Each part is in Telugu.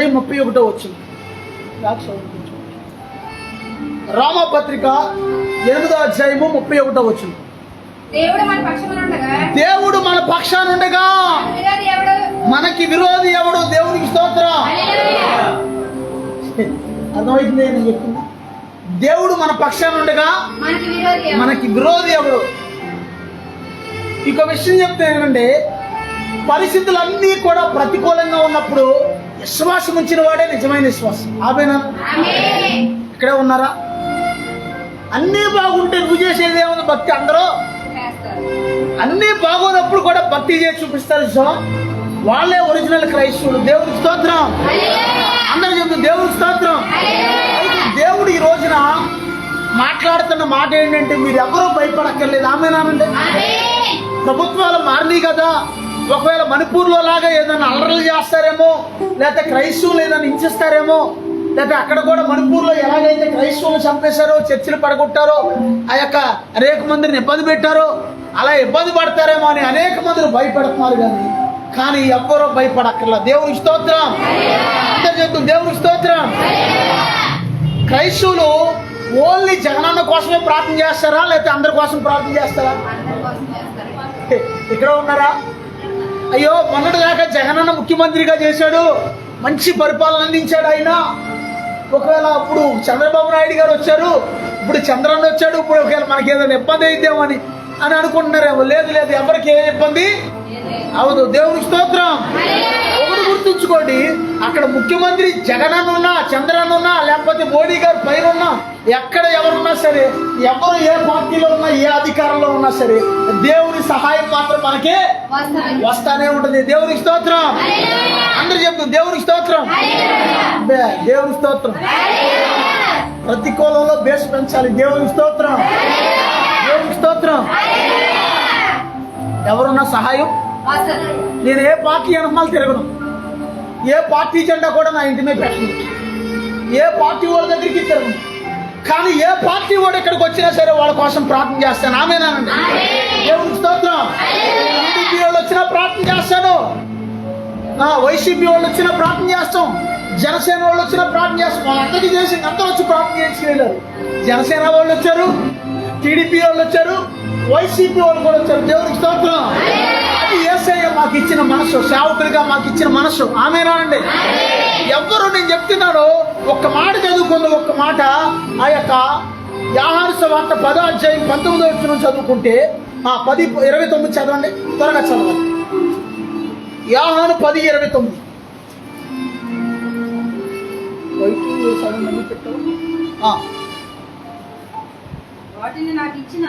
31 వచ్చింది. రామపత్రిక 8వ అధ్యాయము 31 వచ్చింది. దేవుడు మన పక్షాన ఉండగా మనకి విరోధి ఎవడు? దేవునికి స్తోత్రం. అర్థమైంది నేను చెప్పింది. దేవుడు మన పక్షాన ఉండగా మనకి విరోధి ఎవడు? ఇంకో విషయం చెప్తే ఏంటంటే, పరిస్థితులన్నీ కూడా ప్రతికూలంగా ఉన్నప్పుడు విశ్వాసం ఉంచిన వాడే నిజమైన విశ్వాసం. ఆమేనా? ఇక్కడే ఉన్నారా? అన్నీ బాగుంటే నువ్వు చేసేది ఏముంది? భక్తి. అందరూ అన్నీ బాగోనప్పుడు కూడా భక్తి చేసి చూపిస్తారు. సో వాళ్ళే ఒరిజినల్ క్రైస్తవులు. దేవుడికి స్తోత్రం. అందరూ చెప్తారు దేవుడికి స్తోత్రం. అయితే దేవుడు ఈ రోజున మాట్లాడుతున్న మాట ఏంటంటే, మీరు ఎవరూ భయపడక్కర్లేదు. ఆమేనానండి. ప్రభుత్వాలు మారినాయి కదా, ఒకవేళ మణిపూర్లో లాగా ఏదైనా అల్లర్లు చేస్తారేమో, లేకపోతే క్రైస్తవులు ఏదైనా హింసిస్తారేమో, లేకపోతే అక్కడ కూడా మణిపూర్లో ఎలాగైతే క్రైస్తవులు చంపేశారో, చర్చిలు పడగొట్టారో, ఆ యొక్క అనేక మందిని ఇబ్బంది పెట్టారో, అలా ఇబ్బంది పడతారేమో అని అనేక మందిని భయపడుతున్నారు. కానీ ఎవ్వరూ భయపడక్కర్లా. దేవునికి స్తోత్రం. అందరు చెప్తూ దేవునికి స్తోత్రం. క్రైస్తవులు ఓన్లీ జగనన్న కోసమే ప్రార్థన చేస్తారా, లేకపోతే అందరి కోసం ప్రార్థన చేస్తారా? ఇక్కడ ఉన్నారా? అయ్యో, మొన్నటి దాకా జగనన్న ముఖ్యమంత్రిగా చేశాడు, మంచి పరిపాలన అందించాడు ఆయన. ఒకవేళ అప్పుడు చంద్రబాబు నాయుడు గారు వచ్చారు, ఇప్పుడు చంద్రన్న వచ్చాడు, ఇప్పుడు ఒకవేళ మనకి ఏదైనా ఇబ్బంది అయిద్దామో అని అనుకుంటున్నారేమో. లేదు లేదు, ఎవరికి ఏ ఇబ్బంది అవదు. దేవునికి స్తోత్రం. ఒకటి గుర్తుంచుకోండి, అక్కడ ముఖ్యమంత్రి జగనన్న ఉన్నా, చంద్రన్న ఉన్నా, లేకపోతే మోడీ గారు పైన ఉన్నా, ఎక్కడ ఎవరున్నా సరే, ఎవరు ఏ పార్టీలో ఉన్నా, ఏ అధికారంలో ఉన్నా సరే, దేవుని సహాయం మాత్రం మనకే వస్తానే ఉంటుంది. దేవునికి స్తోత్రం. అందరూ చెప్తారు దేవునికి స్తోత్రం. దేవునికి స్తోత్రం. ప్రతికూలంలో బేస్ పెంచాలి. దేవునికి స్తోత్రం. దేవునికి స్తోత్రం. ఎవరున్నా సహాయం. నేను ఏ పార్టీ అనుమాలు తిరగను, ఏ పార్టీ జెండా కూడా నా ఇంటి మీద పెట్టను, ఏ పార్టీ వాళ్ళ దగ్గరికి తిరగను. కానీ ఏ పార్టీ వాడు ఇక్కడికి వచ్చినా సరే వాళ్ళ కోసం ప్రార్థన చేస్తాను. ఆమేనానండి. దేవునికి స్తోత్రం. టీడీపీ వాళ్ళు వచ్చినా ప్రార్థన చేస్తాను, వైసీపీ వాళ్ళు వచ్చినా ప్రార్థన చేస్తాం, జనసేన వాళ్ళు వచ్చినా ప్రార్థన చేస్తాం. వాళ్ళందరికీ చేసి అందరూ వచ్చి ప్రార్థన చేసుకెళ్ళారు. జనసేన వాళ్ళు వచ్చారు, టీడీపీ వాళ్ళు వచ్చారు, వైసీపీ వాళ్ళు కూడా వచ్చారు. దేవునికి స్తోత్రం. అది యేసయ్య మాకు ఇచ్చిన మనసు, సేవకుడిగా మాకు ఇచ్చిన మనసు. ఆమేనానండి. ఎవ్వరు నేను చెప్తున్నాను, ఒక్క మాట చదువుకుంది, ఒక్క మాట. ఆ యొక్క యోహాను సువార్త 10వ అధ్యాయం 19వ వచనం చదువుకుంటే, 10:29 చదవండి, త్వరగా చదవండి. యోహాను 10:29. వాటిని నాకు ఇచ్చిన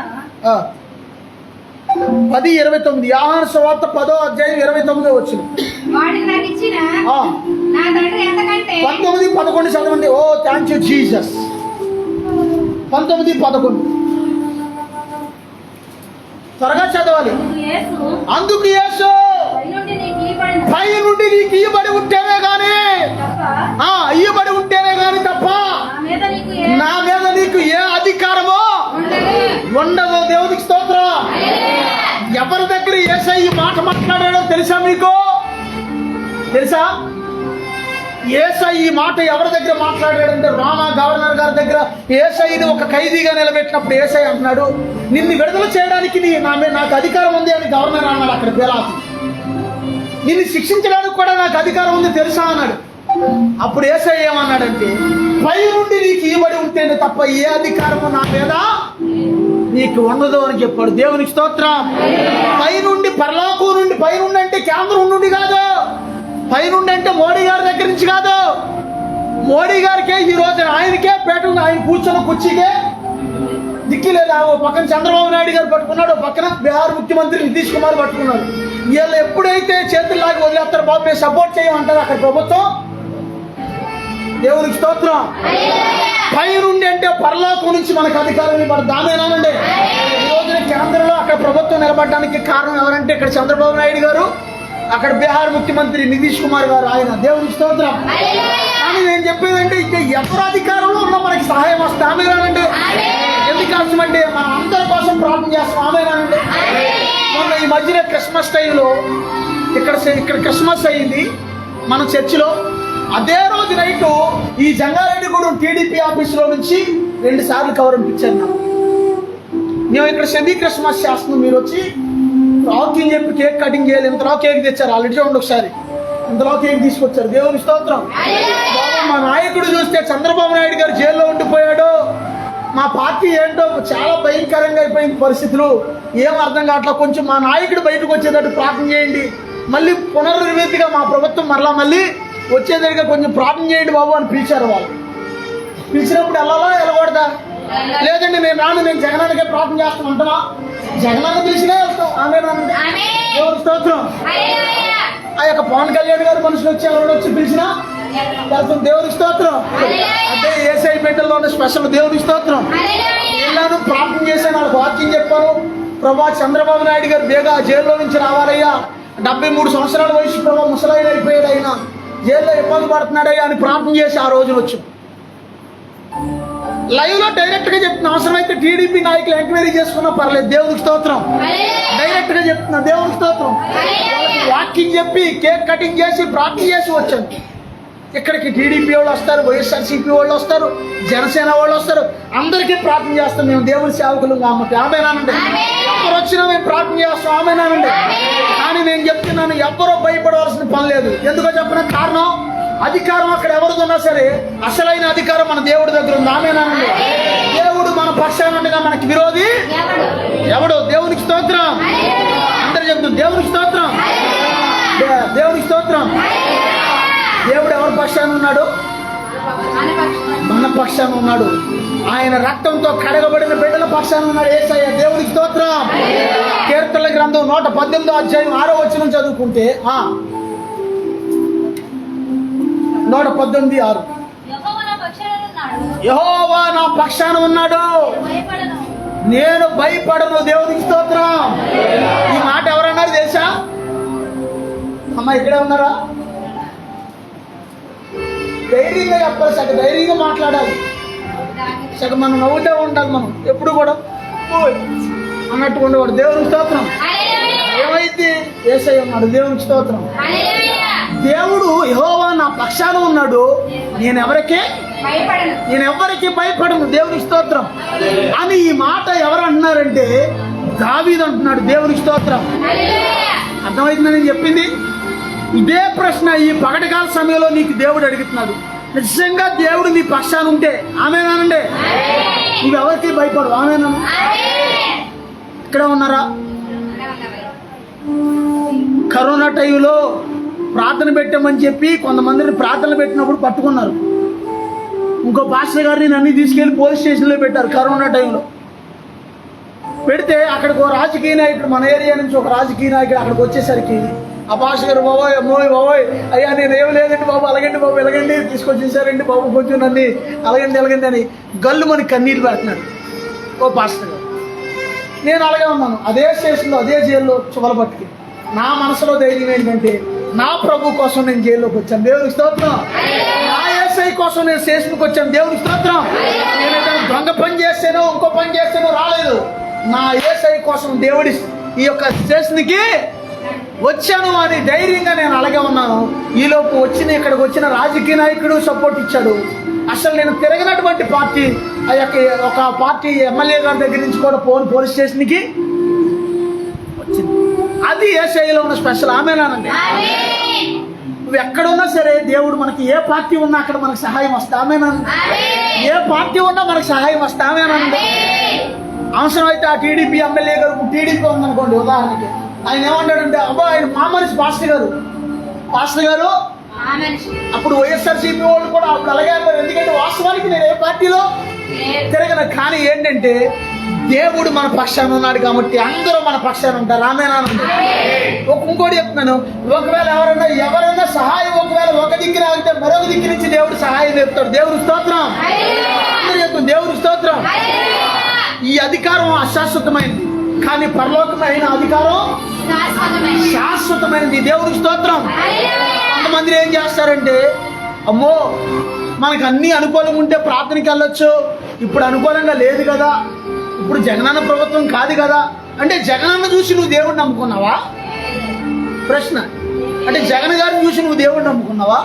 10:29 యోహాను సువార్త 10వ అధ్యాయం 29వ వచనం. వాటిని నాకు ఇచ్చిన నా తండ్రి ఎంతకంటే 19-11 చదవండి. ఓ థ్యాంక్ యూ జీసస్. 19-11 త్వరగా చదవాలి. అందుకు యేసు పై నుండి నీకు ఇయ్యబడి ఉంటేనే గానీ, ఇయ్యబడి ఉంటేనే గానీ తప్ప నా మీద నీకు ఏ అధికారమో ఉండదు. దేవునికి స్తోత్రం. ఎవరి దగ్గర యేసయ్య ఈ మాట మాట్లాడాడో తెలుసా మీకు? తెలుసా? యేసయ్య ఈ మాట ఎవరి దగ్గర మాట్లాడాడంటే, రామా గవర్నర్ గారి దగ్గర యేసయ్యని ఒక ఖైదీగా నిలబెట్టినప్పుడు యేసయ్య అంటున్నాడు, నిన్ను విడుదల చేయడానికి నాకు అధికారం ఉంది అని గవర్నర్ అన్నాడు. అక్కడ పిలాతు, నిన్ను శిక్షించడానికి కూడా నాకు అధికారం ఉంది తెలుసా అన్నాడు. అప్పుడు యేసయ్య ఏమన్నాడంటే, పై నుండి నీకు ఇవ్వబడి ఉంటేనే తప్ప ఏ అధికారము నా మీద నీకు ఉండదు అని చెప్పాడు. దేవునికి స్తోత్రం. పై నుండి, పరలోకం నుండి, పై నుండి అంటే కేంద్రం నుండి కాదు, పై నుండి అంటే మోడీ గారి దగ్గర నుంచి కాదు. మోడీ గారికే ఈ రోజు ఆయనకే పేట ఉంది. ఆయన కూర్చొని కుర్చీకే దిక్కి లేదు. ఓ పక్కన చంద్రబాబు నాయుడు గారు పట్టుకున్నాడు, ఓ పక్కన బీహార్ ముఖ్యమంత్రి నితీష్ కుమార్ పట్టుకున్నాడు. వీళ్ళు ఎప్పుడైతే చేతుల్లాగి వదిలేస్తారు, బాబు మేము సపోర్ట్ చేయమంటారు అక్కడ ప్రభుత్వం. దేవునికి స్తోత్రం. పై నుండి అంటే పరలోకం నుంచి మనకు అధికారం ఇవ్వబడదు. ఆమేనానండి. ఈ రోజున కేంద్రంలో అక్కడ ప్రభుత్వం నిలబడడానికి కారణం ఎవరంటే, ఇక్కడ చంద్రబాబు నాయుడు గారు, అక్కడ బీహార్ ముఖ్యమంత్రి నితీష్ కుమార్ గారు. ఆయన. దేవునికి స్తోత్రం. కానీ నేను చెప్పేదంటే, ఇక ఎవరు అధికారంలో ఉన్నా మనకి సహాయం వస్తుంది. ఆమేనానండి. ఎందుకు అవసరమంటే మనం అందరి కోసం ప్రార్థన చేస్తాం. ఆమేనానండి. మొన్న ఈ మధ్యన క్రిస్మస్ టైంలో ఇక్కడ క్రిస్మస్ అయ్యింది మన చర్చిలో. అదే రోజు నైట్ ఈ జంగారెడ్డిగూడెం టీడీపీ ఆఫీసులో నుంచి 2 సార్లు కవర్ ఇచ్చారు నాకు. మేము ఇక్కడ సెమీ క్రిస్మస్ చేస్తున్నాం, మీరు వచ్చి రాకింగ్ చెప్పి కేక్ కటింగ్ చేయాలి. ఇంతలో కేక్ తెచ్చారు, ఆల్రెడీ చూడండి ఒకసారి, ఇంతలో కేక్ తీసుకొచ్చారు. దేవుని స్తోత్రం. బాబు మా నాయకుడు చూస్తే చంద్రబాబు నాయుడు గారు జైల్లో ఉండిపోయాడు. మా పార్టీ ఏంటో చాలా భయంకరంగా అయిపోయింది పరిస్థితులు, ఏం అర్థం కావట్లా. కొంచెం మా నాయకుడు బయటకు వచ్చేటట్టు ప్రార్థన చేయండి. మళ్ళీ పునర్నిర్మితిగా మా ప్రభుత్వం మళ్ళీ వచ్చేదడిగా కొంచెం ప్రార్థన చేయండి బాబు అని పిలిచారు. వాళ్ళు పిలిచినప్పుడు వెళ్ళాలా వెళ్ళకూడదా? లేదండి నేను రాను, నేను జగనానికే ప్రార్థన చేస్తాను అంటావా? జగనాన్ని పిలిచినా వెళ్తాం. ఆమె దేవుని స్తోత్రం. ఆ యొక్క పవన్ కళ్యాణ్ గారు మనుషులు వచ్చి ఎవరు వచ్చి పిలిచినా వెళ్తాం. దేవుని స్తోత్రం. అదే ఏసఐ బిడ్డల్లో ఉన్న స్పెషల్ దేవుని స్తోత్రం. వెళ్ళాను, ప్రార్థన చేశాను, వాళ్ళకి వాక్యం చెప్పాను. ప్రభా చంద్రబాబు నాయుడు గారు బేగా జైల్లో నుంచి రావాలయ్యా, 73 సంవత్సరాల వయసు ప్రభా ముసలాయన అయిపోయాడు, ఆయన జైల్లో ఇబ్బంది పడుతున్నాడయ్యా అని ప్రార్థన చేసి ఆ రోజున వచ్చాం. లైవ్ లో డైరెక్ట్ గా చెప్తున్నా, అవసరమైతే టీడీపీ నాయకులు ఎంక్వైరీ చేసుకున్నా పర్లేదు. దేవునికి స్తోత్రం. డైరెక్ట్ గా చెప్తున్నా, దేవునికి స్తోత్రం. వాకింగ్ చెప్పి కేక్ కటింగ్ చేసి ప్రార్థన చేసి వచ్చాను. ఇక్కడికి టీడీపీ వాళ్ళు వస్తారు, వైఎస్ఆర్సీపీ వాళ్ళు వస్తారు, జనసేన వాళ్ళు వస్తారు, అందరికీ ప్రార్థన చేస్తాం. మేము దేవుని సేవకులు కాబట్టి ఆమెనానండి. ఎవరు వచ్చినా మేము ప్రార్థన చేస్తాం, ఆమెనానండి. కానీ నేను చెప్తున్నాను, ఎవరో భయపడవలసిన పని లేదు. ఎందుకో చెప్పిన కారణం, అధికారం అక్కడ ఎవరిది ఉన్నా సరే అసలైన అధికారం మన దేవుడి దగ్గర ఉంది. ఆమెనానండి. దేవుడు మన పక్షానుండగా మనకి విరోధి ఎవడు? దేవునికి స్తోత్రం. అందరూ చెప్తాం దేవునికి స్తోత్రం, దేవునికి స్తోత్రం. దేవుడు ఎవరి పక్షాన ఉన్నాడు? మన పక్షాన ఉన్నాడు. ఆయన రక్తంతో కడగబడిన బిడ్డల పక్షాన ఉన్నాడు యేసయ్య. దేవునికి స్తోత్రం. కీర్తనల గ్రంథం 118వ అధ్యాయం 6వ వచనం చదువుకుంటే 118:6 యెహోవా నా పక్షాన ఉన్నాడు, నేను భయపడను. దేవునికి స్తోత్రం. ఈ మాట ఎవరన్నారు తెలుసా? అమ్మ ఇక్కడే ఉన్నారా? ధైర్యంగా చెప్పాలి, సగ ధైర్యంగా మాట్లాడాలి, సగ మనం నవ్వుతూ ఉండాలి. మనం ఎప్పుడు కూడా అన్నట్టు ఉండేవాడు. దేవునికి స్తోత్రం. ఏమైతే యేసయ్య ఉన్నాడు. దేవునికి స్తోత్రం. దేవుడు యెహోవా నా పక్షాన ఉన్నాడు, నేను ఎవరికి భయపడను. దేవునికి స్తోత్రం అని ఈ మాట ఎవరు అంటున్నారంటే దావీదు అంటున్నాడు. దేవునికి స్తోత్రం. అర్థమవుతుందని నేను చెప్పింది. ఇదే ప్రశ్న ఈ పగటికాల సమయంలో నీకు దేవుడు అడుగుతున్నాడు. నిజంగా దేవుడు నీ పక్షాన ఉంటే ఆమెనానండి, నువ్వెవరికి భయపడు. ఆమెనా? ఇక్కడ ఉన్నారా? కరోనా టైంలో ప్రార్థన పెట్టామని చెప్పి కొంతమందిని ప్రార్థనలు పెట్టినప్పుడు పట్టుకున్నారు. ఇంకో పాస్టర్ గారిని నన్ను తీసుకెళ్లి పోలీస్ స్టేషన్లో పెట్టారు. కరోనా టైంలో పెడితే అక్కడికి ఒక రాజకీయ నాయకుడు, మన ఏరియా నుంచి ఒక రాజకీయ నాయకుడు అక్కడికి వచ్చేసరికి ఆ పాస్టర్ గారు, బాబోయ్ అమ్మోయ్ బాబోయ్ అయ్యా నేను ఏం లేదండి బాబు, అలాగండి బాబు ఎలాగండి తీసుకొచ్చేసారండి బాబు, కొంచెం నన్ను అలాగండి అని గల్లు మనకి కన్నీరు పెడుతున్నాడు ఓ పాస్టర్ గారు. నేను అలాగే ఉన్నాను అదే స్టేషన్లో, అదే జైల్లో చువలబట్టుకి. నా మనసులో ధైర్యం ఏంటంటే నా ప్రభు కోసం నేను జైల్లోకి వచ్చాను. దేవునికి స్తోత్రం. నా యేసయ్య కోసం నేను స్టేషన్కి వచ్చాను. దేవునికి స్తోత్రం. నేను ఏదైనా దొంగ పని చేస్తానో ఇంకో పని చేస్తానో రాలేదు. నా యేసయ్య కోసం దేవుడి ఈ యొక్క స్టేషన్కి వచ్చాను అని ధైర్యంగా నేను అలాగే ఉన్నాను. ఈలోపు ఇక్కడికి వచ్చిన రాజకీయ నాయకుడు సపోర్ట్ ఇచ్చాడు. అసలు నేను తిరగనటువంటి పార్టీ ఆ యొక్క ఒక పార్టీ ఎమ్మెల్యే గారి దగ్గర నుంచి కూడా పోలీస్ స్టేషన్కి వచ్చింది. అది యేసయ్యలో ఉన్న స్పెషల్. ఆమెనానండి. నువ్వు ఎక్కడున్నా సరే దేవుడు మనకి ఏ పార్టీ ఉన్నా అక్కడ మనకు సహాయం వస్తా. ఆమెనండి. ఏ పార్టీ ఉన్నా మనకు సహాయం వస్తా. ఆమెనండి. అవసరమైతే ఆ టీడీపీ ఎమ్మెల్యే గారు టీడీపీ ఉందనుకోండి ఉదాహరణకి, ఆయన ఏమంటాడంటే అబ్బా ఆయన మా మనిషి పాస్టర్ గారు అప్పుడు వైఎస్ఆర్సీపీ వాళ్ళు కూడా అప్పుడు అలాగే అన్నారు. ఎందుకంటే వాస్తవానికి నేను ఏ పార్టీలో తిరగను. కానీ ఏంటంటే దేవుడు మన పక్షాన ఉన్నాడు కాబట్టి అందరూ మన పక్షాన ఉంటారు. ఆమేనండి. ఇంకోటి చెప్తున్నాను, ఒకవేళ ఎవరైనా సహాయం ఒకవేళ ఒక దిక్కున అంటే మరొక దిక్కు నుంచి దేవుడు సహాయం చెప్తాడు. దేవుడు స్తోత్రం. అందరూ చెప్తాం దేవుడు స్తోత్రం. ఈ అధికారం అశాశ్వతమైనది, కానీ పరలోకమైన అధికారం శాశ్వతమైనది. దేవుడికి స్తోత్రం. కొంతమంది ఏం చేస్తారంటే అమ్మో మనకు అన్ని అనుకూలంగా ఉంటే ప్రార్థనకి వెళ్ళొచ్చు, ఇప్పుడు అనుకూలంగా లేదు కదా, ఇప్పుడు జగనన్న ప్రభుత్వం కాదు కదా అంటే జగనన్న చూసి నువ్వు దేవుడిని నమ్ముకున్నావా? ప్రశ్న. అంటే జగన్ గారిని చూసి నువ్వు దేవుడిని నమ్ముకున్నావా?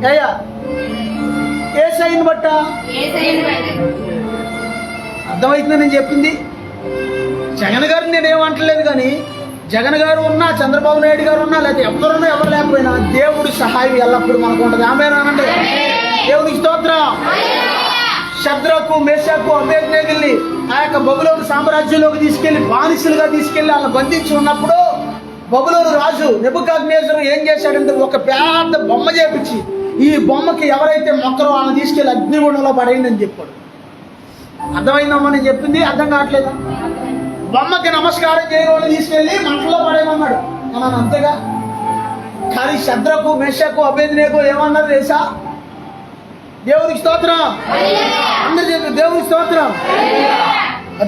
అయ్యా ఏసైని బట్ట యేసయ్యను బట్టి. అర్థమవుతుందని నేను చెప్పింది. జగన్ గారిని నేనేమంటలేదు, కానీ జగన్ గారు ఉన్నా, చంద్రబాబు నాయుడు గారు ఉన్నా, లేకపోతే ఎవరున్నా ఎవరు లేకపోయినా దేవుడి సహాయం ఎల్లప్పుడూ మనకు ఉంటుంది. ఆమేనండి. దేవునికి స్తోత్రం. శద్రకు, మేషకు, అబేద్నెగోల్ని ఆ యొక్క బబులోను సామ్రాజ్యంలోకి తీసుకెళ్లి బానిసలుగా తీసుకెళ్లి వాళ్ళని బంధించి ఉన్నప్పుడు బబులోను రాజు నెబుకద్నెజరు ఏం చేశాడంటే ఒక పెద్ద బొమ్మ చేపించి ఈ బొమ్మకి ఎవరైతే మొక్కరో వాళ్ళని తీసుకెళ్లి అగ్నిగుండంలో పడేయండి అని చెప్పాడు. అర్థమైందమ్మా నేను చెప్పింది? అర్థం కావట్లేదా? బొమ్మకి నమస్కారం చేయని వాళ్ళని తీసుకెళ్లి మంటలో పడేయమన్నాడు అన్నాను, అంతేగా. కానీ శద్రకు, మేషకు, అబేద్నెగో ఏమన్నారు తెలుసా? దేవునికి స్తోత్రం. అందరు చెప్పి దేవునికి స్తోత్రం.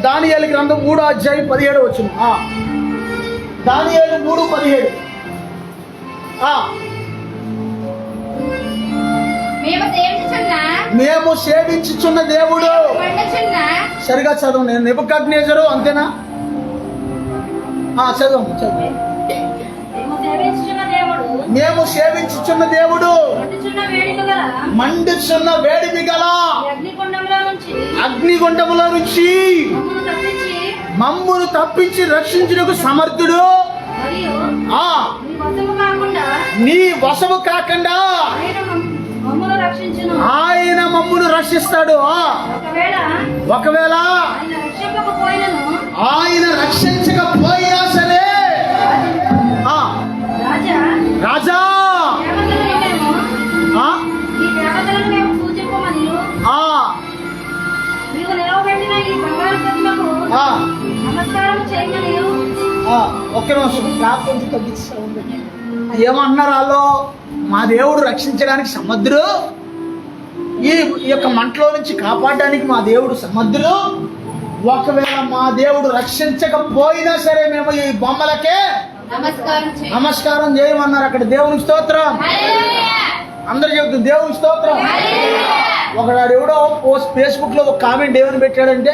దానియేలు గ్రంథం 3వ అధ్యాయం 17 వచ్చింది. దానియేలు 3:17. మేము సేవించుచున్న దేవుడు. సరిగా చదువు. నేను నెబుకద్నెజరు అంతేనా? చదువు. మేము సేవించుచున్న దేవుడు మండుచున్న వేడిమి గల అగ్నిగుండములో నుంచి మమ్మును తప్పించి రక్షించుటకు సమర్థుడు. నీ వశము కాకుండా ఆయన మమ్మును రక్షిస్తాడు. ఒకవేళ ఆయన రక్షించకపోయినా సరే రాజా ఒక్క నిమిషం కొంచెం తగ్గిస్తా ఉంది. ఏమన్నారు వాళ్ళు? మా దేవుడు రక్షించడానికి సమర్థుడు, ఈ యొక్క మంటలో నుంచి కాపాడడానికి మా దేవుడు సమర్థుడు. ఒకవేళ మా దేవుడు రక్షించకపోయినా సరే మేము ఈ బొమ్మలకే నమస్కారం చేయమన్నారు అక్కడ. దేవునికి స్తోత్రం. అందరు చెప్తుంది దేవునికి స్తోత్రం. ఒకడు ఎవడో ఫేస్బుక్ లో ఒక కామెంట్ ఏమని పెట్టాడంటే,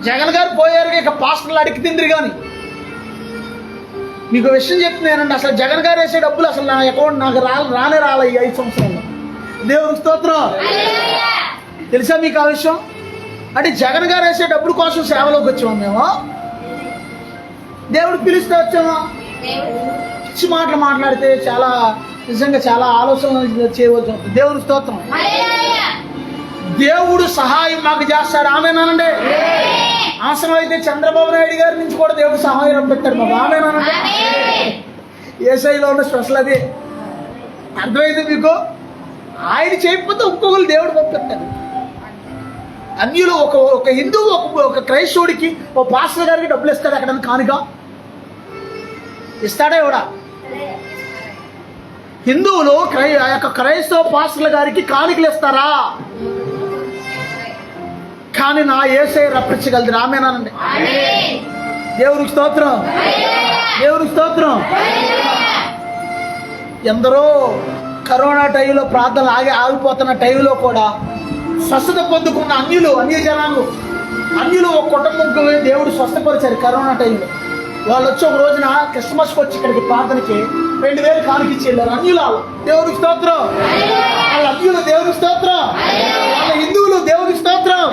జగన్ గారు పోయారు ఇక పాస్టర్లు అడిగి తిందిరి. కానీ మీకు విషయం చెప్తున్నానండి, అసలు జగన్ గారు వేసే డబ్బులు అసలు నా అకౌంట్ నాకు రానే రాలే ఈ 5 సంవత్సరాల్లో. దేవునికి స్తోత్రం. తెలుసా మీకు ఆ విషయం? అంటే జగన్ గారు వేసే డబ్బుల కోసం సేవలోకి వచ్చాము మేము. దేవుడు పిలిస్తే వచ్చామా? పిచ్చి మాటలు మాట్లాడితే చాలా నిజంగా చాలా ఆలోచన చేయవచ్చు. దేవుని స్తోత్రం. దేవుడు సహాయం మాకు చేస్తాడు. ఆమేనండి. అవసరమైతే చంద్రబాబు నాయుడు గారి నుంచి కూడా దేవుడు సహాయం పెట్టాడు మాకు. ఆమేనండి. యేసయ్యలో ఉన్న స్పెషల్ అది. అర్థమైంది మీకు? ఆయన చేయకపోతే ఇంకొకరు దేవుడు పంపిస్తాడు. అన్యులు ఒక హిందువు ఒక క్రైస్తవుడికి ఒక పాస్టర్ గారికి డబ్బులు ఇస్తాడు అక్కడ కానుక ఇస్తాడా? ఎవడా? హిందువులు ఆ యొక్క క్రైస్తవ పాస్టర్ల గారికి కానుకలు ఇస్తారా? కానీ నా యేసయ్య రప్పించగలదు. ఆమేనండి. దేవునికి స్తోత్రం. దేవునికి స్తోత్రం. ఎందరో కరోనా టైంలో ప్రార్థనలు ఆగిపోతున్న టైంలో కూడా స్వస్థత పొందుకున్న అన్య జనాలు ఒక కుటుంబంకు దేవుడు స్వస్థపరిచారు కరోనా టైంలో. వాళ్ళు వచ్చి ఒక రోజున క్రిస్మస్కి వచ్చి ఇక్కడికి ప్రార్థనకి 2000 కానుకిచ్చి వెళ్ళారు. అన్యులు దేవునికి స్తోత్రం. వాళ్ళ అన్యులు దేవునికి స్తోత్రం. వాళ్ళ హిందువులు దేవునికి స్తోత్రం.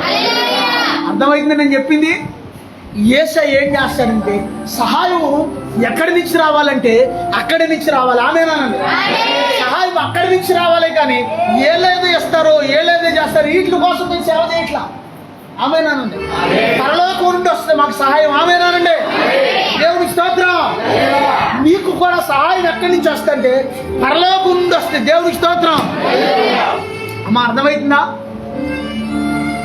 అర్థమైంది నేను చెప్పింది? యేసయ్య ఏం చేస్తాడంటే సహాయం ఎక్కడి నుంచి రావాలంటే అక్కడి నుంచి రావాలి. ఆమేనండి. సహాయం అక్కడి నుంచి రావాలి, కానీ ఏలేదో ఇస్తారో ఏలేదో చేస్తారో వీటి కోసం మేము సేవ చేయట్లా. ఆమేనండి. పరలోకం నుండి వస్తుంది మాకు సహాయం. ఆమేనండి. దేవునికి స్తోత్రం. మీకు కూడా సహాయం ఎక్కడి నుంచి వస్తుంటే పరలోకం నుండి వస్తుంది. దేవునికి స్తోత్రం. అమ్మా అర్థమవుతుందా?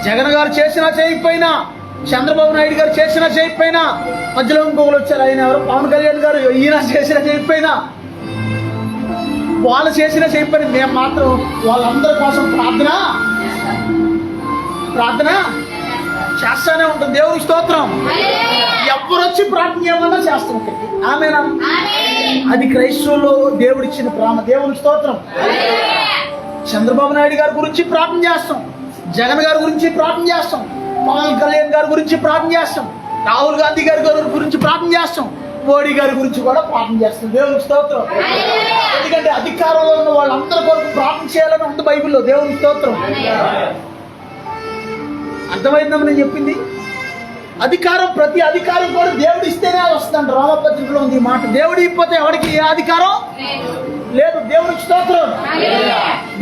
జగన్ గారు చేసినా చేయకపోయినా, చంద్రబాబు నాయుడు గారు చేసినా చేయకపోయినా, మధ్యలో ఇంకొకరు వచ్చారు. ఆయన ఎవరు? పవన్ కళ్యాణ్ గారు. ఈయన చేసినా చేయకపోయినా, వాళ్ళు చేసినా చేయకపోయినా మేము మాత్రం వాళ్ళందరి కోసం ప్రార్థన చేస్తానే ఉంటుంది. దేవునికి స్తోత్రం. ఎవరు వచ్చి ప్రార్థన చేయమన్నా చేస్తాం. ఆమేనా? అది క్రైస్తవులు దేవుడిచ్చిన ప్రేమ. దేవునికి స్తోత్రం. చంద్రబాబు నాయుడు గారి గురించి ప్రార్థన చేస్తాం, జగన్ గారి గురించి ప్రార్థన చేస్తాం, పవన్ కళ్యాణ్ గారి గురించి ప్రార్థన చేస్తాం, రాహుల్ గాంధీ గారి గురించి ప్రార్థన చేస్తాం, మోడీ గారి గురించి కూడా ప్రార్థన చేస్తుంది. దేవునికి స్తోత్రం. ఎందుకంటే అధికారంలో ఉన్న వాళ్ళందరి కొరకు ప్రార్థన చేయాలని ఉంది బైబిల్లో. దేవునికి స్తోత్రం. అర్థమైందని నేను చెప్పింది. అధికారం, ప్రతి అధికారం కూడా దేవుడు ఇస్తేనే వస్తుందంట. రామపత్రికలో ఉంది ఈ మాట. దేవుడు ఇవ్వకపోతే ఎవరికి ఏ అధికారం లేదు. దేవునికి స్తోత్రం.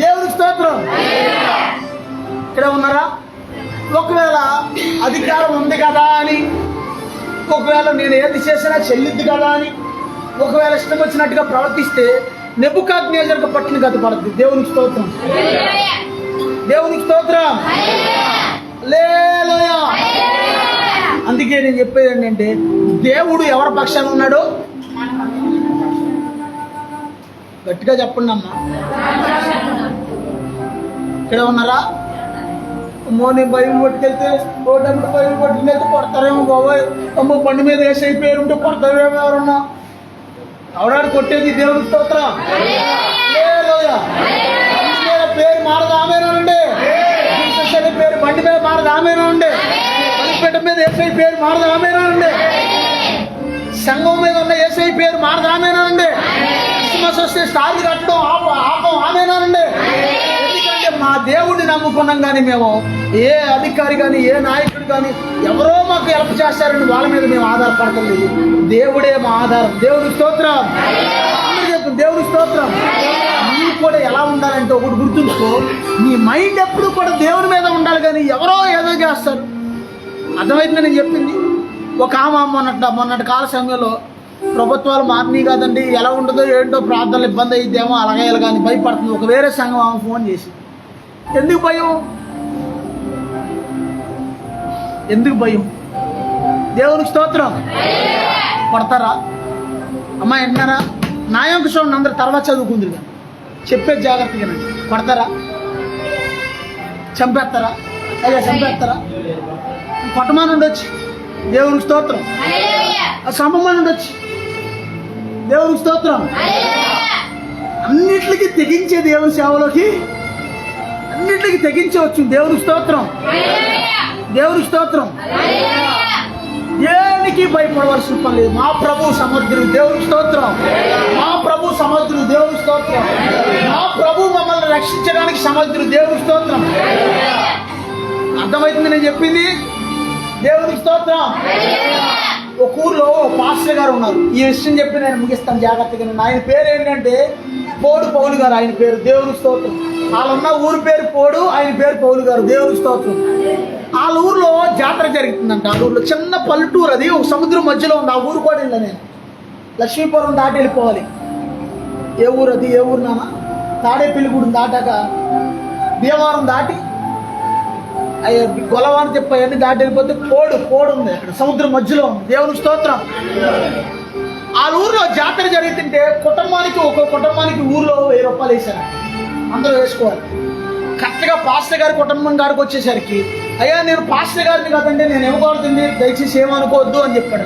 దేవునికి స్తోత్రం. ఇక్కడ ఉన్నారా? ఒకవేళ అధికారం ఉంది కదా అని, ఒకవేళ నేను ఏది చేసినా చెల్లిద్ది కదా అని, ఒకవేళ ఇష్టం వచ్చినట్టుగా ప్రవర్తిస్తే నెబుకద్నెజరుకు పట్టిన గతి పడుతుంది. దేవునికి స్తోత్రం. దేవునికి స్తోత్రం. హల్లెలూయా. అందుకే నేను చెప్పేది ఏంటంటే, దేవుడు ఎవరి పక్షాన ఉన్నాడు? గట్టిగా చెప్పండి అమ్మా. ఇక్కడ ఉన్నారా? నేను బైబిల్ పట్టుకెళ్తే ఓటప్పుడు బైబిల్ పట్టుకెళ్తే కొడతారేమో బాబాయ్. అమ్మ బండి మీద వేసే పేరుంటే కొడతారేమో ఎవరన్నా. ఎవడాడు కొట్టేది? దేవునికి స్తోత్రం. హల్లెలూయా. పేరు మారదు, ఆమేనండి. జీసస్ అనే పేరు బండి మీద మారదు, ఆమేనండి. బలిపీఠం మీద యేసయ్య పేరు మారదు, ఆమేనండి. సంఘం మీద ఉన్న యేసయ్య పేరు మారదు, ఆమేనండి. క్రిస్మస్ వస్తే స్టార్లు కట్టడం ఆపం, ఆమేనండి. ఎందుకంటే మా దేవుడిని నమ్ముకున్నాం. కానీ మేము ఏ అధికారి కానీ ఏ నాయకుడు కానీ ఎవరో మాకు హెల్ప్ చేస్తారని వాళ్ళ మీద మేము ఆధారపడలేదు. దేవుడే మా ఆధారం. దేవుడి స్తోత్రం. అందరూ చెప్పండి, దేవుడి స్తోత్రం. నీవు కూడా ఎలా ఉండాలంటే ఒకటి గుర్తుంచుకో, నీ మైండ్ ఎప్పుడు కూడా దేవుని మీద ఉండాలి. కానీ ఎవరో ఏదో చేస్తారు. అర్థమైందని నేను చెప్పింది. ఒక ఆమె మొన్నటి కాల సమయంలో ప్రభుత్వాలు మారినాయి కదండి, ఎలా ఉంటుందో ఏంటో, ప్రార్థనలు ఇబ్బంది అయిద్దేమో, అలాగే కానీ భయపడుతుంది. ఒక వేరే సంఘం ఆమె ఫోన్ చేసి, ఎందుకు భయం? ఎందుకు భయం? దేవునికి స్తోత్రం. కొడతారా? అమ్మా వింటున్నారా? నాయంకు చూడండి, అందరు తర్వాత చదువుకుంది. చెప్పే జాగ్రత్తగా కొడతారా? చంపేస్తారా? అయ్యా చంపేస్తారా? కొట్టమని ఉండొచ్చు. దేవునికి స్తోత్రం. సంపమని ఉండొచ్చు. దేవునికి స్తోత్రం. అన్నిటికి తెగించే దేవుని సేవలోకి అన్నిటికి తెగించవచ్చు. దేవునికి స్తోత్రం. దేవునికి స్తోత్రం. దేనికి భయపడవలసిన పని లేదు. మా ప్రభు సమర్థుడు. దేవునికి స్తోత్రం. మా ప్రభు సమర్థుడు. దేవునికి స్తోత్రం. మా ప్రభు మమ్మల్ని రక్షించడానికి సమర్థుడు. దేవునికి స్తోత్రం. అర్థమవుతుంది నేను చెప్పింది? దేవునికి స్తోత్రం. ఒక ఊర్లో పాస్టర్ గారు ఉన్నారు. ఈ విషయం చెప్పి నేను ముగిస్తాను జాగ్రత్తగా. ఆయన పేరు ఏంటంటే పోడు పౌలు గారు. ఆయన పేరు. దేవునికి స్తోత్రం. వాళ్ళున్న ఊరి పేరు పోడు, ఆయన పేరు పౌలు గారు. దేవునికి స్తోత్రం. వాళ్ళ ఊర్లో జాతర జరుగుతుందంట. ఆ ఊర్లో చిన్న పల్లెటూరు, అది ఒక సముద్రం మధ్యలో ఉంది. ఆ ఊరు కూడా వెళ్ళా నేను. లక్ష్మీపురం దాటి వెళ్ళిపోవాలి. ఏ ఊరు అది? ఏ ఊరు నాన్న? తాడేపల్లిగూడెం దాటాక భీమవరం దాటి గొలవాని చెప్ప అవన్నీ దాటి వెళ్ళిపోతే పోడు ఉంది. అక్కడ సముద్రం మధ్యలో ఉంది. దేవునికి స్తోత్రం. ఆ ఊర్లో జాతర జరుగుతుంటే ఒక్కొక్క కుటుంబానికి ఊర్లో 1000 రూపాయలు వేశారు. అందరూ వేసుకోవాలి. కరెక్ట్గా పాస్టర్ గారి కుటుంబం గారికి వచ్చేసరికి, అయ్యా నేను పాస్టర్ గారిని కదండి, నేను ఇవ్వకూడదండి, దయచేసి ఏమనుకోవద్దు అని చెప్పాడు.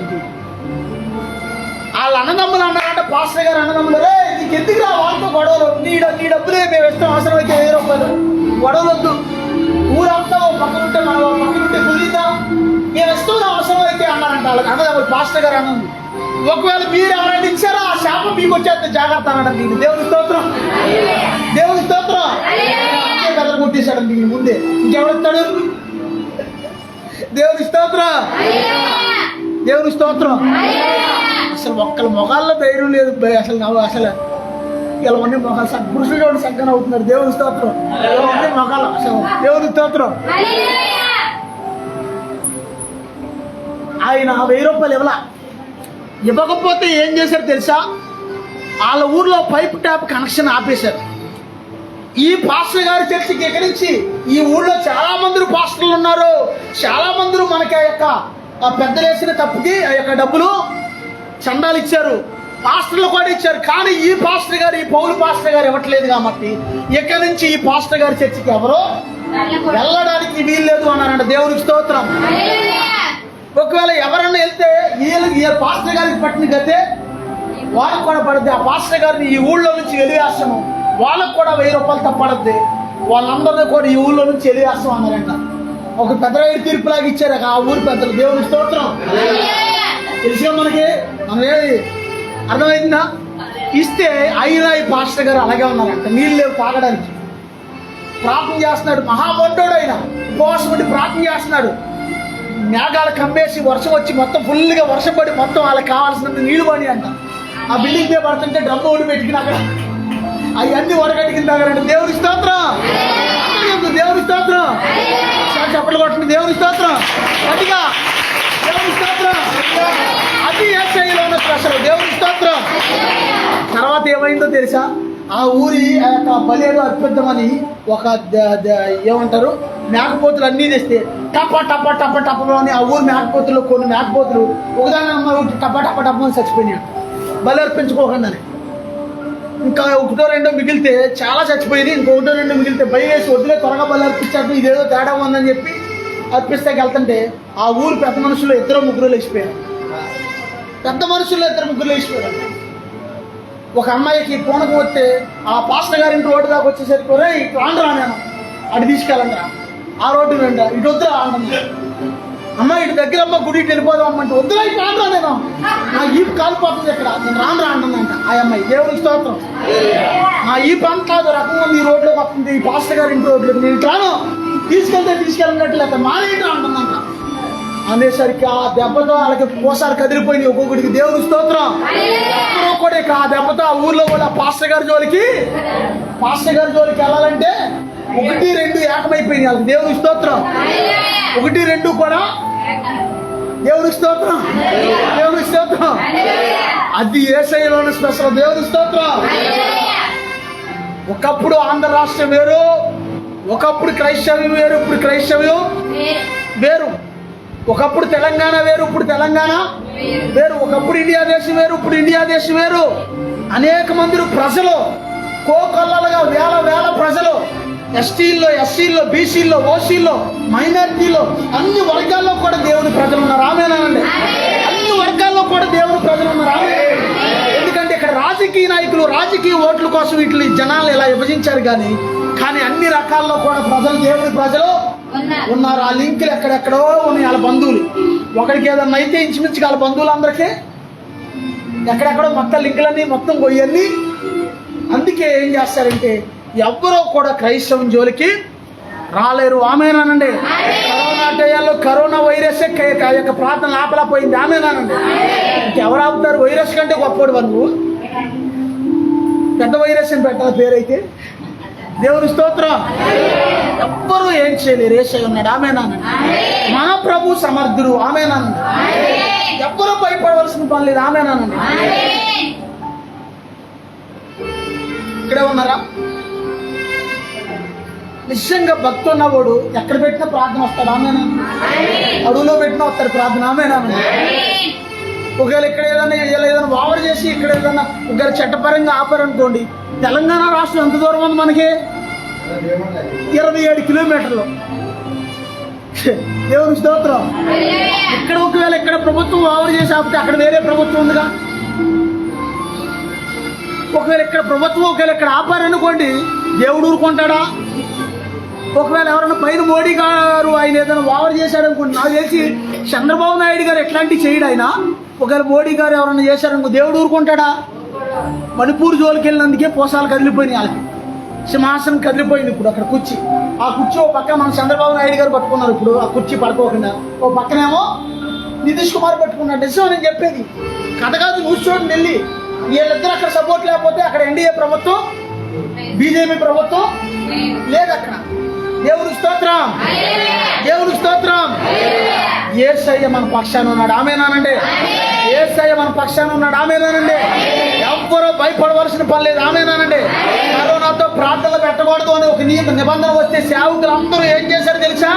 వాళ్ళ అన్నదమ్ములు అన్నారంటే, పాస్టర్ గారు అన్నదమ్ములు, రే నీకు ఎందుకు రా వాళ్ళతో గొడవలు, నీ డబ్బులే మేము ఇస్తాం, అవసరం అయితే 1000 రూపాయలు, గొడవలు వద్దు, ఊరంతా పక్కనుంటే మన పక్కనుంటే కుదిరిద్దా, మేము ఇస్తాం అవసరం అయితే అన్నారంట. వాళ్ళకి అన్నదమ్ములు పాస్టర్ గారు అన్నది. ఒకవేళ మీరు ఎవరైనా ఇచ్చారా ఆ శాపం మీకు వచ్చేస్తే జాగ్రత్త అన్నాడు. నీకు దేవుని స్తోత్రం. దేవుని స్తోత్రం. అంతే కథ కొట్టేశాడు నీకు ముందే. ఇంకెవడెత్తాడు? దేవుని స్తోత్రం. దేవుని స్తోత్రం. అసలు ఒక్కళ్ళ మొగాల్లో ధైర్యం లేదు. అసలు ఇవన్నీ మొగాలు పురుషులు చూడండి సంకన అవుతున్నారు. దేవుని స్తోత్రం. ఇవన్నీ మొగాలు అసలు. దేవుని స్తోత్రం. ఆయన 1000 రూపాయలు ఇవ్వకపోతే ఏం చేశారు తెలుసా? వాళ్ళ ఊర్లో పైప్ ట్యాప్ కనెక్షన్ ఆపేశారు. ఈ పాస్టర్ గారి చర్చికి ఎక్కడి నుంచి ఈ ఊళ్ళో చాలా మంది పాస్టర్లు ఉన్నారు. చాలా మంది మనకి ఆ యొక్క పెద్దలు వేసిన తప్పుకి ఆ యొక్క డబ్బులు చందాలు ఇచ్చారు. పాస్టర్లు కూడా ఇచ్చారు. కానీ ఈ పాస్టర్ గారు, ఈ పౌలు పాస్టర్ గారు ఇవ్వట్లేదు. కాబట్టి ఎక్కడి నుంచి ఈ పాస్టర్ గారి చర్చికి ఎవరో వెళ్ళడానికి వీల్లేదు అన్నారంట. దేవునికి స్తోత్రం. ఒకవేళ ఎవరన్నా వెళ్తే ఈ పాస్టర్ గారికి పట్టిన గతే వాళ్ళకు కూడా పడుద్ది. ఆ పాస్టర్ గారిని ఈ ఊళ్ళో నుంచి వెలివేస్తాము, వాళ్ళకు కూడా 1000 రూపాయలు తప్పడుద్ది. వాళ్ళందరినీ కూడా ఈ ఊళ్ళో నుంచి వెలివేస్తాం అన్నారంట. ఒక పెద్ద తీర్పులాగా ఇచ్చారు ఆ ఊరి పెద్దలు. దేవుని స్తోత్రం. తెలిసిగా మనకి అర్థమైందా? ఇస్తే అయినా ఈ పాస్టర్ గారు అలాగే ఉన్నారంట, నీళ్ళు లేవు తాగడానికి. ప్రార్థన చేస్తున్నాడు, మహామంటోడు ఆయన, ఉపవాసం ఉండి ప్రార్థన చేస్తున్నాడు. మేఘాలు కమ్మేసి వర్షం వచ్చి మొత్తం ఫుల్గా వర్షం పడి మొత్తం వాళ్ళకి కావాల్సినంత నీళ్లు పడి అంట. ఆ బిల్డింగ్ మీద పడుతుంటే డ్రమ్ము ఓడి పెట్టుకుని అక్కడ అవన్నీ వడగట్టుకుని తాగారంట. దేవుని స్తోత్రం, దేవుని స్తోత్రం, చప్పట్లు కొట్టండి, దేవుని స్తోత్రం, గట్టిగా దేవుని స్తోత్రం. అది ఏసైలో ఉన్న స్పెషల్, దేవుని స్తోత్రం. తర్వాత ఏమైందో తెలుసా? ఆ ఊరి బలేరు అర్పిద్దామని ఒక ఏమంటారు మేకపోతులు అన్నీ తెస్తే టప టప టప టప అని ఆ ఊరి మేకపోతులు కొన్ని మేకపోతులు ఒకదాని టప టప టప అని చచ్చిపోయినాయి. బలి అర్పించుకోకుండానే ఇంకా ఒకటో రెండో మిగిలితే చాలా చచ్చిపోయింది. ఇంకొకటో రెండో మిగిలితే భయం వేసి వద్దులే త్వరగా బలి అర్పించారు, ఇదేదో తేడా ఉందని చెప్పి అర్పిస్తే వెళ్తుంటే ఆ ఊరు పెద్ద మనుషులు 2-3 లేచిపోయారు. పెద్ద మనుషులు 2-3 లేచిపోయారు. ఒక అమ్మాయికి పూనకం వస్తే ఆ పాస్టర్ గారింటి రోడ్డు దాకా వచ్చేసరికి రాండ్రా నేను అటు తీసుకెళ్ళండి, ఆ రోడ్డు రండి, ఇటు వద్దురా అంటున్నా. అమ్మాయి ఇటు దగ్గర అమ్మ గుడి ఇటు వెళ్ళిపోదాం అమ్మంటే వద్దురా ఇటు రాండ్రా, నేను నా ఈపు కాలిపోతుంది ఇక్కడ, నేను రాండ్రా అంటుందంట ఆ అమ్మాయి. దేవుని స్తోత్రం. నా ఈపు అంతా రకంగా మీ రోడ్లోకి వస్తుంది, ఈ పాస్టర్ గారింటి రోడ్లోకి నేను ఇటు రాను, తీసుకెళ్ళినట్టు లేక మానేంటి అంటుందంట. అనేసరికి ఆ దెబ్బతో వాళ్ళకి పోసాలు కదిలిపోయింది ఒక్కొక్కడికి. దేవుని స్తోత్రం. కూడా ఆ దెబ్బతో ఆ ఊర్లో కూడా పాస్టర్ గారి జోలికి వెళ్ళాలంటే 1-2 ఏకమైపోయింది వాళ్ళకి. దేవుని స్తోత్రం. 1-2 కూడా దేవుని స్తోత్రం, దేవుని స్తోత్రం. అది యేసయ్యలోని స్పెషల్. దేవుని స్తోత్రం. ఒకప్పుడు ఆంధ్ర రాష్ట్రం వేరు, ఒకప్పుడు క్రైస్తవ్యం వేరు, ఇప్పుడు క్రైస్తవ్యం వేరు. ఒకప్పుడు తెలంగాణ వేరు, ఇప్పుడు తెలంగాణ వేరు. ఒకప్పుడు ఇండియా దేశం వేరు, ఇప్పుడు ఇండియా దేశం వేరు. అనేక మంది ప్రజలు కోకొల్లలుగా వేల ప్రజలు ఎస్సీల్లో బీసీల్లో ఓసీల్లో మైనారిటీలో అన్ని వర్గాల్లో కూడా దేవుని ప్రజలు ఉన్నారు. ఆమేనండి. అన్ని వర్గాల్లో కూడా దేవుని ప్రజలు ఉన్నారు. ఆమేన్. ఎందుకంటే ఇక్కడ రాజకీయ నాయకులు రాజకీయ ఓట్ల కోసం వీటిని జనాలు ఇలా విభజించారు కానీ అన్ని రకాల్లో కూడా ప్రజలు దేవుని ప్రజలు ఉన్నారు. ఆ లింకులు ఎక్కడెక్కడో ఉన్నాయి వాళ్ళ బంధువులు. ఒకరికి ఏదన్నా అయితే ఇంచుమించుగా వాళ్ళ బంధువులు అందరికీ ఎక్కడెక్కడో మొత్తం లింకులన్నీ మొత్తం పోయన్నీ. అందుకే ఏం చేస్తారంటే ఎవ్వరూ కూడా క్రైస్తవం జోలికి రాలేరు. ఆమేనానండి. కరోనా టయాల్లో కరోనా వైరస్ యొక్క ప్రార్థన ఆపలా పోయింది. ఆమేనానండి. ఇంకెవరు ఆపుతారు? వైరస్ కంటే గొప్పవాడు నువ్వు. పెద్ద వైరస్ అని పెట్టాలి పేరైతే. దేవుని స్తోత్రం. ఎవ్వరూ ఏం చేయలేరు. యేసయ్య ఉన్నాడు. ఆమేనానండి. మన ప్రభు సమర్థుడు. ఆమేనానండి. ఎవ్వరూ భయపడవలసిన పని లేదు. ఆమేనానండి. ఇక్కడే ఉన్నారా? నిజంగా భక్తి ఉన్నవాడు ఎక్కడ పెట్టినా ప్రార్థన వస్తాడు. ఆమేనానండి. అడుగులో పెట్టినా వస్తాడు ప్రార్థన. ఆమేనానండి. ఒకవేళ ఇక్కడ ఏదైనా ఓవర్ చేసి ఇక్కడ ఏదైనా ఒకవేళ చట్టపరంగా ఆపారనుకోండి, తెలంగాణ రాష్ట్రం ఎంత దూరం ఉంది మనకి? 27 కిలోమీటర్లు. దేవుని స్తోత్రం. ఇక్కడ ఒకవేళ ఇక్కడ ప్రభుత్వం ఓవర్ చేసి ఆపితే అక్కడ వేరే ప్రభుత్వం ఉందిగా. ఒకవేళ ఇక్కడ ప్రభుత్వం ఒకవేళ ఇక్కడ ఆపారనుకోండి, దేవుడు ఊరుకుంటాడా? ఒకవేళ ఎవరైనా పైన మోడీ గారు ఆయన ఏదైనా ఓవర్ చేశాడనుకోండి, నాకు తెలిసి చంద్రబాబు నాయుడు గారు ఎట్లాంటివి చేయడు ఆయన. ఒకవేళ మోడీ గారు ఎవరైనా చేశారనుకో దేవుడు ఊరుకుంటాడా? మణిపూర్ జోలికి వెళ్ళినందుకే పోసాలు కదిలిపోయినాయి వాళ్ళకి. సింహాసనం కదిలిపోయింది. ఇప్పుడు అక్కడ కుర్చీ, ఆ కుర్చీ ఓ పక్క మన చంద్రబాబు నాయుడు గారు పట్టుకున్నారు. ఇప్పుడు ఆ కుర్చీ పడుకోకుండా ఓ పక్కనేమో నితీష్ కుమార్ పట్టుకున్నాడు. నిజం నేను చెప్పేది కథ కాదు. న్యూస్ చూడండి వెళ్ళి. వీళ్ళిద్దరు అక్కడ సపోర్ట్ లేకపోతే అక్కడ ఎన్డీఏ ప్రభుత్వం బీజేపీ ప్రభుత్వం లేదు అక్కడ. దేవుని స్తోత్రం. దేవుని స్తోత్రం. యేసయ్య మన పక్షాన ఉన్నాడు. ఆమేనానండి. యేసయ్య మన పక్షాన ఉన్నాడు. ఆమేనానండి. ఎవ్వరూ భయపడవలసిన పని లేదు. ఆమేనానండి. కరోనాతో ప్రార్థనలు పెట్టకూడదు అని ఒక నిబంధన వస్తే సేవకులు అందరూ ఏం చేశారు తెలుసా?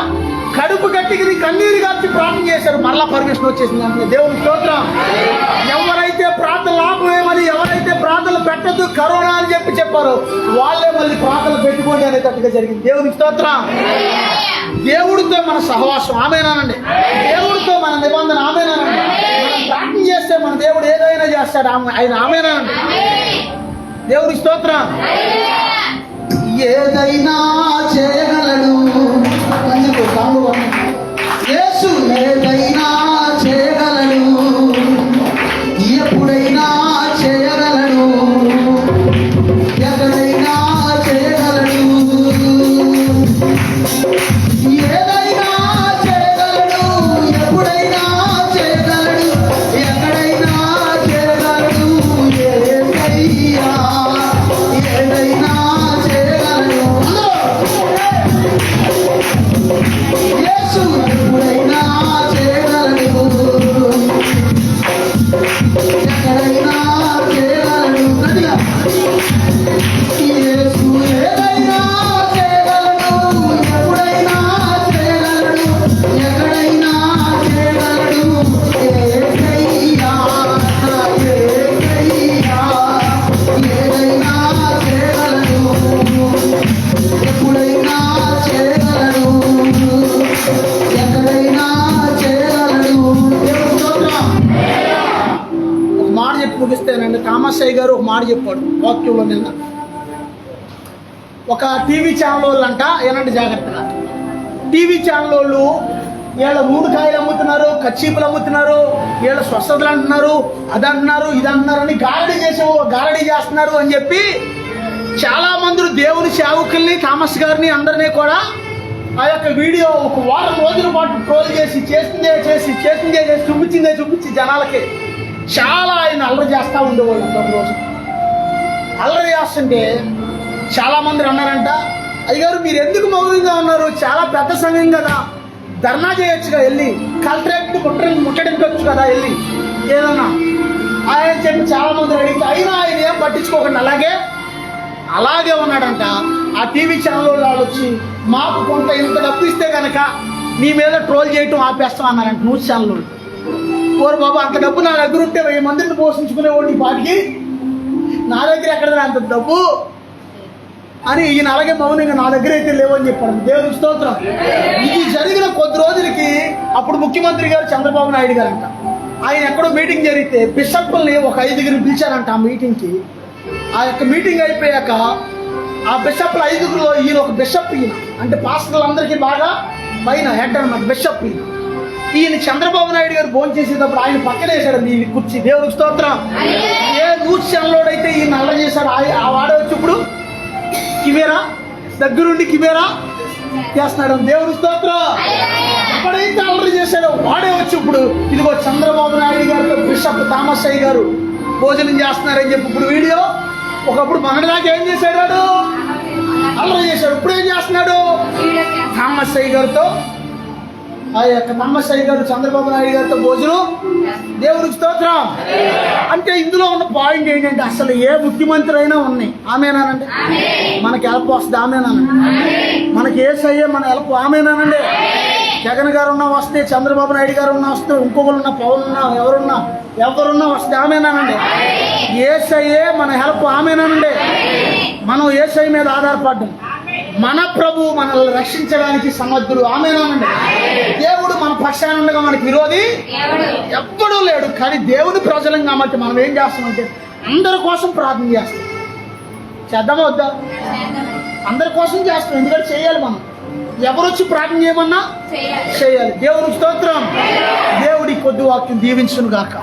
కడుపు గట్టికి కన్నీరు గార్చి ప్రార్థన చేశారు. మరలా పర్మిషన్ వచ్చేసింది అంటే. దేవుని స్తోత్రం. ఎవరైతే ప్రార్థనలు ఆపేయమని ఎవరైతే ప్రార్థనలు పెట్టద్దు కరోనా అని చెప్పారో వాళ్ళే మళ్ళీ ప్రార్థనలు పెట్టుకోండి అనేటట్టుగా జరిగింది. దేవుని స్తోత్రం. దేవుడితో మన సహవాసం. ఆమేనానండి. దేవుడితో మన నిబంధన. ఆమేనానండి. మనం ప్రార్థన చేస్తే మన దేవుడు ఏదైనా చేస్తాడు. ఆయన. ఆమేనానండి. దేవుని స్తోత్రం. ఏదైనా చేయగలడు. యేసు ఏదైనా చేయగలడు. మాట చెప్పాడు వాక్యంలో నిన్న. ఒక టీవీ ఛానల్ వాళ్ళు అంట, ఏనంటే జాగ్రత్తగా, టీవీ ఛానల్ వాళ్ళు వీళ్ళ నూనెకాయలు అమ్ముతున్నారు, కచ్చీపులు అమ్ముతున్నారు, వీళ్ళ స్వస్థతలు అంటున్నారు, అది అంటున్నారు, ఇది అంటున్నారు అని గారడీ చేస్తున్నారు అని చెప్పి చాలా మంది దేవుని సేవకుల్ని, థామస్ గారిని అందరినీ కూడా ఆ యొక్క వీడియో ఒక వారం రోజుల పాటు ట్రోల్ చేసిందే చూపించి జనాలకి చాలా ఆయన అల్లరి చేస్తూ ఉండేవాళ్ళు. ఒక రోజు అల్లరి చేస్తుంటే చాలా మంది అన్నారంట, అయ్యగారు మీరు ఎందుకు మౌనంగా ఉన్నారు, చాలా పెద్ద సమయం కదా, ధర్నా చేయొచ్చుగా, వెళ్ళి కలెక్టరేట్ ముట్టడించవచ్చు కదా వెళ్ళి ఏదన్నా ఆయన చెప్పి చాలా మంది అడిగితే అయినా ఆయన ఏం పట్టించుకోకండి అలాగే ఉన్నాడంట. ఆ టీవీ ఛానల్ వాళ్ళు వచ్చి మాకు కొంత ఇంత డబ్బు ఇస్తే కనుక నీ మీద ట్రోల్ చేయటం ఆపేస్తాం అన్నారంట న్యూస్ ఛానల్. ఓరు బాబు, అంత డబ్బు నా దగ్గర ఉంటే 1000 మందిని పోషించుకునేవాడిని పాటికి, నా దగ్గర ఎక్కడ అంత డబ్బు అని ఈయన అలాగే మౌనంగా నా దగ్గర అయితే లేవని చెప్పాడు. దేవుని స్తోత్రం. ఇది జరిగిన కొద్ది రోజులకి అప్పుడు ముఖ్యమంత్రి గారు చంద్రబాబు నాయుడు గారు అంట, ఆయన ఎక్కడో మీటింగ్ జరిగితే బిషప్ని ఒక 5 పిలిచారంట ఆ మీటింగ్కి. ఆ యొక్క మీటింగ్ అయిపోయాక ఆ బిషప్ల 5లో ఈయన ఒక బిషప్, ఈయన అంటే పాస్టర్లందరికీ బాగా పైన హెడ్ అన్నమాట బిషప్. ఈయన చంద్రబాబు నాయుడు గారు భోజనం చేసేటప్పుడు ఆయన పక్కన వేశాడు ఈ కుర్చీ. దేవుడికి స్తోత్రం. ఏ న్యూస్ ఛానల్ అయితే ఈయన అల్ల చేశాడు ఆ వాడవచ్చు ఇప్పుడు కివేరా దగ్గరుండి కివేరా చేస్తున్నాడు. దేవుడి స్తోత్రం. ఎప్పుడైతే అల్లరి చేశాడో వాడే వచ్చి ఇప్పుడు ఇదిగో చంద్రబాబు నాయుడు గారితో బిషప్ థామస్ అయ్య గారు భోజనం చేస్తున్నారని చెప్పి ఇప్పుడు వీడియో. ఒకప్పుడు మనదాకా ఏం చేశాడు, అల్లరి చేశాడు. ఇప్పుడు ఏం చేస్తున్నాడు, థామస్ అయ్య గారితో, ఆ యొక్క థామస్ అయ్య గారు చంద్రబాబు నాయుడు గారితో భోజనం. దేవుడికి స్తోత్రం. అంటే ఇందులో ఉన్న పాయింట్ ఏంటంటే అసలు ఏ ముఖ్యమంత్రి అయినా ఉన్నాయి ఆమెనానండి, మనకి హెల్ప్ వస్తుంది ఆమెనానండి, మనకి ఏసయ్యే మన హెల్ప్ ఆమెనానండి. జగన్ గారు ఉన్నా వస్తే, చంద్రబాబు నాయుడు గారు ఉన్నా వస్తే, ఇంకొకరు ఉన్నా, పవన్ ఉన్నా, ఎవరున్నా వస్తే ఆమెనానండి. ఏసయ్యే మన హెల్ప్ ఆమెనానండి. మనం ఏసై మీద ఆధారపడ్డాం. మన ప్రభు మనల్ని రక్షించడానికి సమర్థుడు ఆమెనానండి. దేవుడు మన పక్షాన ఉండగా మనకి విరోధి ఎప్పుడూ లేడు. కానీ దేవుని ప్రజలం కాబట్టి మనం ఏం చేస్తామంటే అందరి కోసం ప్రార్థన చేస్తాం. చేద్దామా వద్దా? అందరి కోసం చేస్తాం. ఎందుకంటే చేయాలి. మనం ఎవరు వచ్చి ప్రార్థన చేయమన్నా చేయాలి. దేవునికి స్తోత్రం. దేవుడి కొద్ది వాక్యం దీవించును గాక.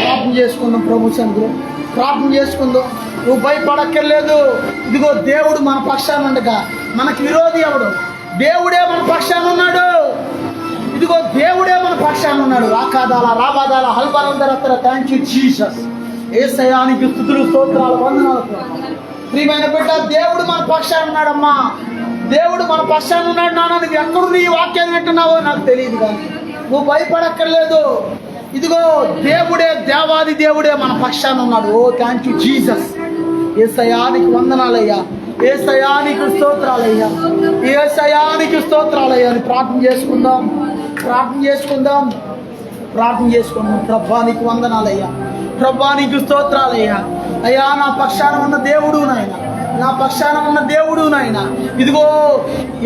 ప్రార్థన చేసుకుందాం. ప్రభు సన్నిధిలో ప్రార్థన చేసుకుందాం. నువ్వు భయపడక్కర్లేదు. ఇదిగో దేవుడు మన పక్షాన ఉండగా మనకి విరోధి ఎవడు? దేవుడే మన పక్షాన ఉన్నాడు. ఇదిగో దేవుడే మన పక్షాన ఉన్నాడు. రాకాదాల రాబాదాల హల్బరందరత్తర. Thank you Jesus. యేసయ్యానికి స్తుతులు, స్తోత్రాలు, వందనాలు. ప్రియమైన బిడ్డ, దేవుడు మన పక్షాన ఉన్నాడమ్మా. దేవుడు మన పక్షాన ఉన్నాడు. నాన్న నువ్వు ఎక్కడ నీ వాక్యాన్ని వింటున్నావో నాకు తెలియదు, కానీ నువ్వు భయపడక్కర్లేదు. ఇదిగో దేవుడే, దేవాది దేవుడే మన పక్షాన ఉన్నాడు. ఓ థ్యాంక్ యూ జీసస్. యేసయ్యానికి వందనాలయ్యా, యేసయ్యానికి స్తోత్రాలయ్యా, యేసయ్యానికి స్తోత్రాలయ్యా అని ప్రార్థన చేసుకుందాం. ప్రభా నీకు వందనాలయ్యా, ప్రభా నీకు స్తోత్రాలయ్యా. అయ్యా నా పక్షాన ఉన్న దేవుడు నాయన, నా పక్షాన ఉన్న దేవుడు నాయన. ఇదిగో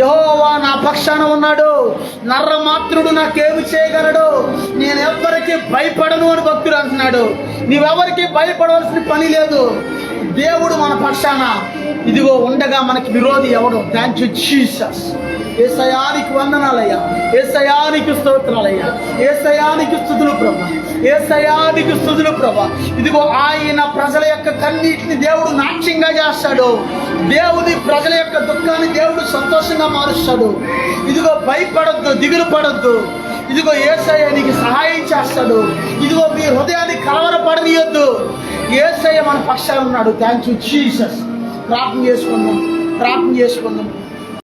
యెహోవా నా పక్షాన ఉన్నాడు. నరమాత్రుడు నాకేమి చేయగలడు? నేను ఎవ్వరికి భయపడను అని భక్తుడు అంటున్నాడు. నీవెవరికి భయపడవలసిన పని లేదు. దేవుడు మన పక్షాన ఇదిగో ఉండగా మనకి విరోధి ఎవడు? Thank you Jesus. యేసయ్యానికి వందనాలయ్యా, యేసయ్యానికి స్తోత్రాలయ్యా, యేసయ్యానికి స్తుతులు ప్రభా, యేసయ్యానికి స్తుతులు ప్రభా. ఇదిగో ఆయన ప్రజల యొక్క కన్నీటిని దేవుడు నాట్యంగా చేస్తాడు. దేవుని ప్రజల యొక్క దుఃఖాన్ని దేవుడు సంతోషంగా మారుస్తాడు. ఇదిగో భయపడొద్దు, దిగులు పడొద్దు. ఇదిగో యేసయ్య నీకు సహాయం చేస్తాడు. ఇదిగో మీ హృదయాన్ని కలవరపడనీయొద్దు. యేసయ్య మన పక్షాన ఉన్నాడు. Thank you Jesus. ప్రార్థన చేసుకుందాం.